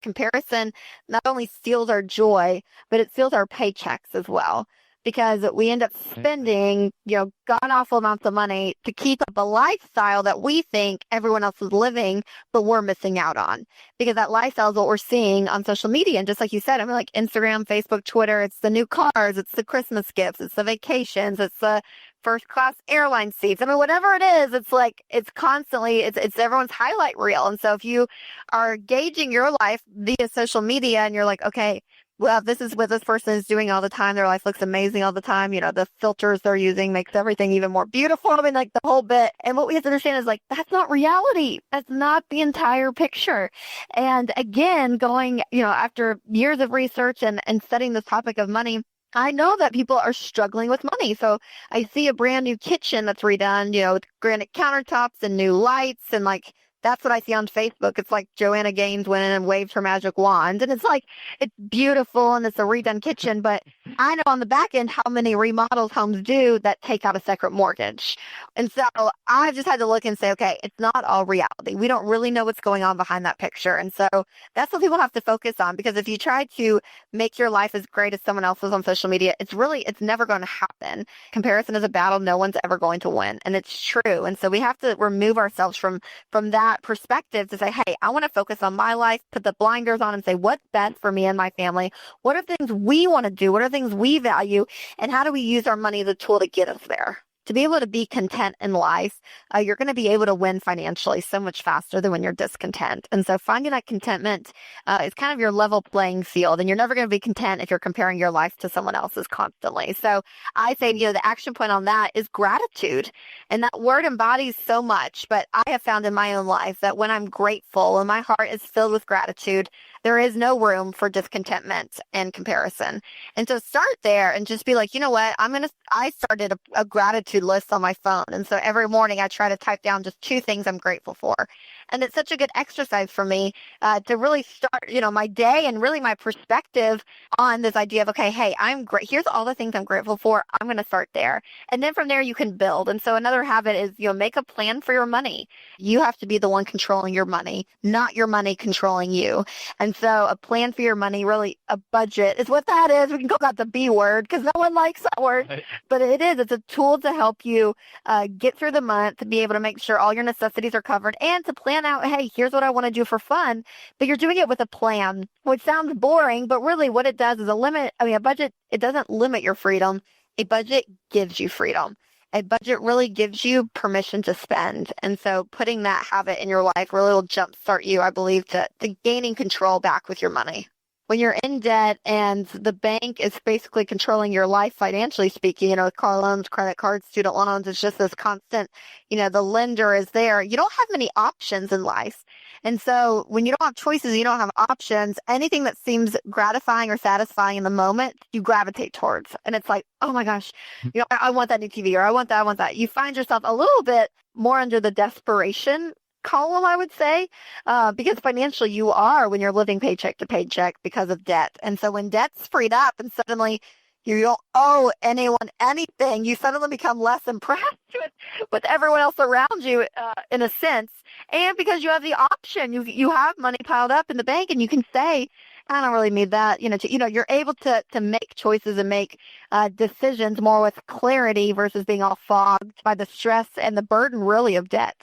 comparison not only steals our joy, but it steals our paychecks as well. Because we end up spending, god awful amounts of money to keep up a lifestyle that we think everyone else is living, but we're missing out on. Because that lifestyle is what we're seeing on social media. And just like you said, I mean, like Instagram, Facebook, Twitter, it's the new cars, it's the Christmas gifts, it's the vacations, it's the first class airline seats. I mean, whatever it is, it's like, it's constantly, it's everyone's highlight reel. And so if you are gauging your life via social media and you're like, okay, well, this is what this person is doing all the time. Their life looks amazing all the time. The filters they're using makes everything even more beautiful. I mean, like the whole bit. And what we have to understand is like, that's not reality. That's not the entire picture. And again, going, after years of research and studying this topic of money, I know that people are struggling with money. So I see a brand new kitchen that's redone, with granite countertops and new lights and like, that's what I see on Facebook. It's like Joanna Gaines went in and waved her magic wand. And it's like, it's beautiful and it's a redone kitchen. But I know on the back end how many remodels homes do that take out a second mortgage. And so I've just had to look and say, okay, it's not all reality. We don't really know what's going on behind that picture. And so that's what people have to focus on. Because if you try to make your life as great as someone else's on social media, it's never going to happen. Comparison is a battle no one's ever going to win. And it's true. And so we have to remove ourselves from that perspective to say, hey, I want to focus on my life, put the blinders on and say, what's best for me and my family? What are things we want to do? What are things we value? And how do we use our money as a tool to get us there? To be able to be content in life, you're going to be able to win financially so much faster than when you're discontent. And so finding that contentment is kind of your level playing field. And you're never going to be content if you're comparing your life to someone else's constantly. So I say, the action point on that is gratitude. And that word embodies so much. But I have found in my own life that when I'm grateful and my heart is filled with gratitude, there is no room for discontentment and comparison. And so start there and just be like, you know what, I started a gratitude list on my phone. And so every morning I try to type down just 2 things I'm grateful for. And it's such a good exercise for me to really start, my day and really my perspective on this idea of, okay, hey, I'm great. Here's all the things I'm grateful for. I'm going to start there. And then from there you can build. And so another habit is, make a plan for your money. You have to be the one controlling your money, not your money controlling you. And so a plan for your money, really a budget is what that is. We can call that the B word because no one likes that word, right. But it's a tool to help you get through the month, to be able to make sure all your necessities are covered and to plan out, hey, here's what I want to do for fun, but you're doing it with a plan, which sounds boring, but really what it does is a budget, it doesn't limit your freedom. A budget gives you freedom. A budget really gives you permission to spend. And so putting that habit in your life really will jumpstart you, I believe, to gaining control back with your money. When you're in debt and the bank is basically controlling your life financially speaking, car loans, credit cards, student loans, it's just this constant, the lender is there. You don't have many options in life. And so when you don't have choices, you don't have options, anything that seems gratifying or satisfying in the moment, you gravitate towards. And it's like, oh my gosh, I want that new TV or I want that. You find yourself a little bit more under the desperation column, I would say, because financially you are when you're living paycheck to paycheck because of debt. And so when debt's freed up and suddenly you don't owe anyone anything, you suddenly become less impressed with everyone else around you in a sense. And because you have the option, you have money piled up in the bank and you can say, I don't really need that. You're able to make choices and make decisions more with clarity versus being all fogged by the stress and the burden really of debt.